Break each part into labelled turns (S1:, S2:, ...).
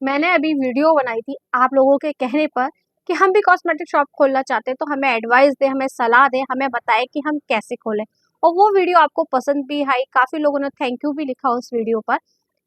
S1: मैंने अभी वीडियो बनाई थी आप लोगों के कहने पर कि हम भी कॉस्मेटिक शॉप खोलना चाहते हैं, तो हमें एडवाइस दें, हमें सलाह दें, हमें बताएं कि हम कैसे खोलें। और वो वीडियो आपको पसंद भी आई, काफ़ी लोगों ने थैंक यू भी लिखा उस वीडियो पर।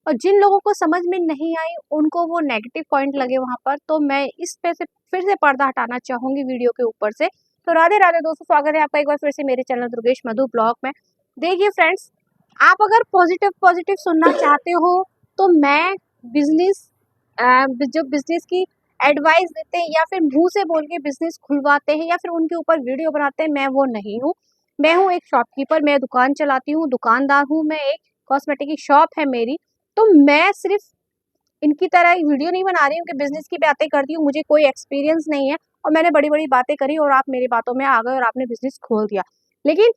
S1: और जिन लोगों को समझ में नहीं आई, उनको वो नेगेटिव पॉइंट लगे वहाँ पर, तो मैं इस पे से फिर से पर्दा हटाना चाहूँगी वीडियो के ऊपर से। तो राधे राधे दोस्तों, स्वागत है आपका एक बार फिर से मेरे चैनल दुर्गेश मधु ब्लॉग में। देखिए फ्रेंड्स, आप अगर पॉजिटिव पॉजिटिव सुनना चाहते हो, तो मैं बिजनेस जो बिजनेस की एडवाइस देते हैं या फिर मुंह से बोल के बिजनेस खुलवाते हैं या फिर उनके ऊपर वीडियो बनाते हैं, मैं वो नहीं हूँ। मैं हूँ एक शॉपकीपर, मैं दुकान चलाती हूँ, दुकानदार हूँ मैं, एक कॉस्मेटिक की शॉप है मेरी। तो मैं सिर्फ इनकी तरह वीडियो नहीं बना रही हूँ कि बिजनेस की बातें करती हूँ, मुझे कोई एक्सपीरियंस नहीं है और मैंने बड़ी बड़ी बातें करी और आप मेरी बातों में आ गए और आपने बिजनेस खोल दिया। लेकिन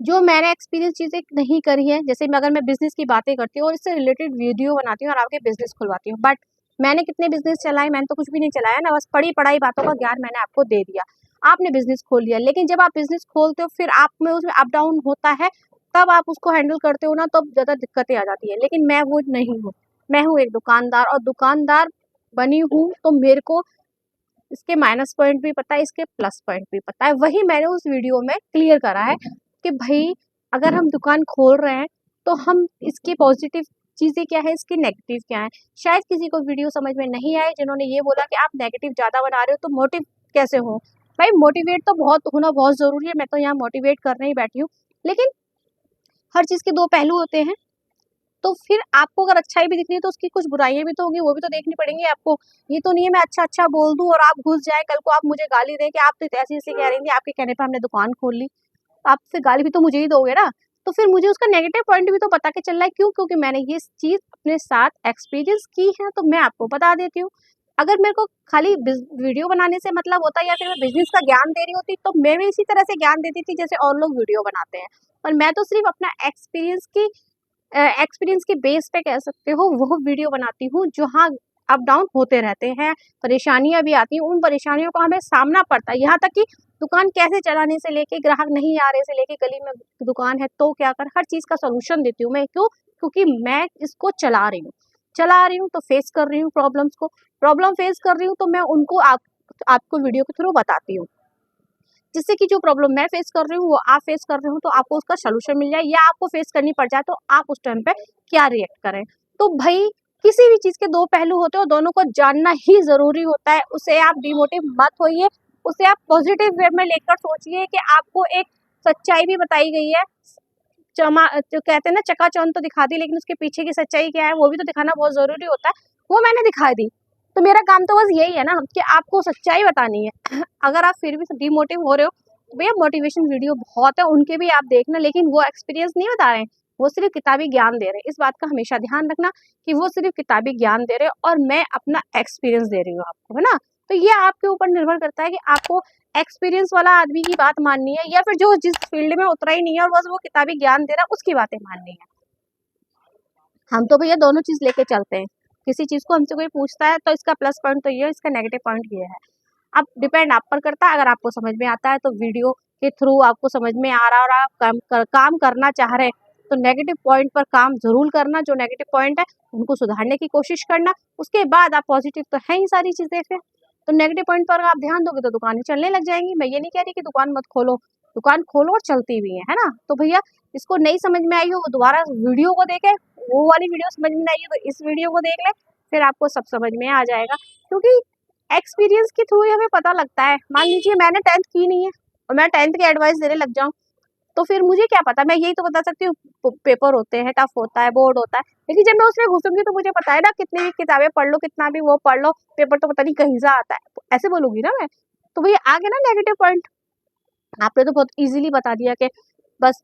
S1: जो मैंने एक्सपीरियंस चीज़ें नहीं करी है, जैसे मैं अगर मैं बिज़नेस की बातें करती हूँ और इससे रिलेटेड वीडियो बनाती हूँ और आपके बिज़नेस खुलवाती हूँ, बट मैंने कितने बिज़नेस चलाए, मैंने तो कुछ भी नहीं चलाया ना, बस पढ़ी-पढ़ाई बातों का ज्ञान मैंने आपको दे दिया। आपने बिज़नेस खोल लिया, लेकिन जब आप बिज़नेस खोलते हो फिर आप में उसमें अप डाउन होता है, तब आप उसको हैंडल करते हो ना, तब ज़्यादा दिक्कतें आ जाती है। लेकिन मैं वो नहीं हूँ, मैं हूँ एक दुकानदार और दुकानदार बनी हूँ, तो मेरे को इसके माइनस पॉइंट भी पता है, इसके प्लस पॉइंट भी पता है। वही मैंने उस वीडियो में क्लियर करा है कि भाई अगर हम दुकान खोल रहे हैं तो हम इसकी पॉजिटिव चीज़ें क्या है, इसकी नेगेटिव क्या है। शायद किसी को वीडियो समझ में नहीं आए, जिन्होंने ये बोला कि आप नेगेटिव ज़्यादा बना रहे हो तो मोटिव कैसे हो। भाई मोटिवेट तो बहुत होना बहुत ज़रूरी है, मैं तो यहाँ मोटिवेट करने ही बैठी हूँ। लेकिन हर चीज़ के दो पहलू होते हैं, तो फिर आपको अगर अच्छाई भी दिख रही है तो उसकी कुछ बुराइयाँ भी तो होंगी, वो भी तो देखनी पड़ेंगी आपको। ये तो नहीं है मैं अच्छा-अच्छा बोल दूँ और आप घुस जाएँ, कल को आप मुझे गाली दें कि आप तो ऐसे-ऐसे कह रही थी, आपके कहने पे हमने दुकान खोल ली। तो आप फिर गाली भी तो मुझे ही दोगे ना। तो फिर मुझे उसका नेगेटिव पॉइंट भी तो पता के चल रहा है, क्यों? क्योंकि मैंने ये चीज़ अपने साथ एक्सपीरियंस की है, तो मैं आपको बता देती हूँ। अगर मेरे को खाली वीडियो बनाने से मतलब होता या फिर मैं बिज़नेस का ज्ञान दे रही होती, तो मैं भी इसी तरह से ज्ञान देती थी जैसे और लोग वीडियो बनाते हैं। पर मैं तो सिर्फ़ अपना एक्सपीरियंस के बेस पे कह सकते हो वो वीडियो बनाती हूँ, जहाँ अप डाउन होते रहते हैं, परेशानियाँ भी आती हैं, उन परेशानियों का हमें सामना पड़ता है। यहाँ तक कि दुकान कैसे चलाने से लेके, ग्राहक नहीं आ रहे से लेके, गली में दुकान है तो क्या कर, हर चीज़ का सॉल्यूशन देती हूँ मैं। क्यों? क्योंकि मैं इसको चला रही हूँ तो फेस कर रही हूँ प्रॉब्लम्स को, प्रॉब्लम फेस कर रही हूँ तो मैं उनको आपको वीडियो के थ्रू बताती हूँ। जिससे कि जो प्रॉब्लम मैं फेस कर रही हूँ, वो आप फेस कर रहे हो, तो आपको उसका सॉल्यूशन मिल जाए, या आपको फेस करनी पड़ जाए तो आप उस टाइम पे क्या रिएक्ट करें। तो भई किसी भी चीज़ के 2 पहलू होते हैं और दोनों को जानना ही ज़रूरी होता है। उसे आप डिमोटिव मत होइए, उसे आप पॉज़िटिव वे में लेकर सोचिए कि आपको एक सच्चाई भी बताई गई है। जो कहते हैं ना, चकाचौंध तो दिखा दी, लेकिन उसके पीछे की सच्चाई क्या है वो भी तो दिखाना बहुत ज़रूरी होता है, वो मैंने दिखा दी। तो मेरा काम तो बस यही है ना कि आपको सच्चाई बतानी है। अगर आप फिर भी डिमोटिव हो रहे हो, तो भैया मोटिवेशन वीडियो बहुत है, उनके भी आप देखना, लेकिन वो एक्सपीरियंस नहीं बता रहे हैं, वो सिर्फ़ किताबी ज्ञान दे रहे हैं। इस बात का हमेशा ध्यान रखना कि वो सिर्फ़ किताबी ज्ञान दे रहे हैं और मैं अपना एक्सपीरियंस दे रही हूँ आपको, है ना? तो ये आपके ऊपर निर्भर करता है कि आपको एक्सपीरियंस वाला आदमी की बात माननी है या फिर जो जिस फील्ड में उतरा ही नहीं है और बस वो किताबी ज्ञान दे रहा है, उसकी बातें माननी है। हम तो भैया दोनों चीज़ लेके चलते हैं। किसी चीज़ को हमसे कोई पूछता है तो इसका प्लस पॉइंट तो ये है, इसका नेगेटिव पॉइंट ये है। अब डिपेंड आप पर करता है, अगर आपको समझ में आता है तो वीडियो के थ्रू आपको समझ में आ रहा है और आप काम करना चाह रहे हैं, तो नेगेटिव पॉइंट पर काम ज़रूर करना, जो नेगेटिव पॉइंट है उनको सुधारने की कोशिश करना। उसके बाद आप पॉजिटिव तो है ही सारी चीज़ें फिर। तो नेगेटिव पॉइंट पर आप ध्यान दोगे तो दुकानें चलने लग जाएँगी। मैं ये नहीं कह रही कि दुकान खोलो और चलती भी है ना? तो भैया जिसको नहीं समझ में आई हो वो दोबारा वीडियो को देखे, वो वाली वीडियो समझ में आई है तो इस वीडियो को देख ले, फिर आपको सब समझ में आ जाएगा। क्योंकि एक्सपीरियंस के थ्रू ही हमें पता लगता है। मान लीजिए मैंने 10th की नहीं है और मैं 10th की एडवाइस देने लग जाऊँ, तो फिर मुझे क्या पता, मैं यही तो बता सकती हूँ पेपर होते हैं, टफ होता है, बोर्ड होता है। लेकिन जब मैं उसमें घुसूँगी तो मुझे पता है ना, कितनी भी किताबें पढ़ लो, कितना भी वो पढ़ लो, पेपर तो पता नहीं कहीं से आता है। तो ऐसे बोलूँगी ना मैं। तो भैया आ गया ना नेगेटिव पॉइंट। आपने तो बहुत ईज़िली बता दिया कि बस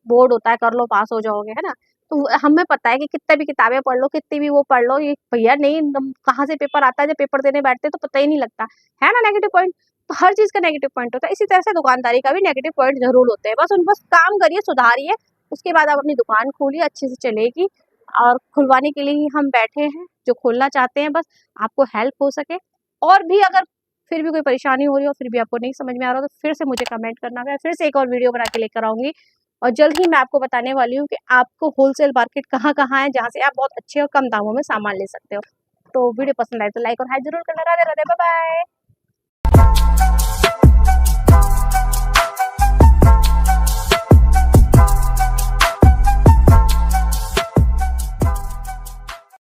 S1: बोर्ड होता है, कर लो पास हो जाओगे, है ना? तो हमें पता है कि कितने भी किताबें पढ़ लो, कितनी भी वो पढ़ लो, ये भैया नहीं एकदम कहाँ से पेपर आता है, जब पेपर देने बैठते हैं तो पता ही नहीं लगता, है ना नेगेटिव पॉइंट? तो हर चीज़ का नेगेटिव पॉइंट होता है, इसी तरह से दुकानदारी का भी नेगेटिव पॉइंट ज़रूर होते हैं। बस काम करिए, सुधारिए, उसके बाद आप अपनी दुकान खोलिए, अच्छे से चलेगी। और खुलवाने के लिए ही हम बैठे हैं, जो खोलना चाहते हैं, बस आपको हेल्प हो सके। और भी अगर फिर भी कोई परेशानी हो रही हो, फिर भी आपको नहीं समझ में आ रहा हो, तो फिर से मुझे कमेंट करना, मैं फिर से एक और वीडियो बना के लेकर आऊँगी। और जल्द ही मैं आपको बताने वाली हूँ कि आपको होलसेल मार्केट कहाँ-कहाँ है, जहाँ से आप बहुत अच्छे और कम दामों में सामान ले सकते हो। तो वीडियो पसंद आए तो लाइक और हाई जरूर करना। Radhe Radhe, bye bye.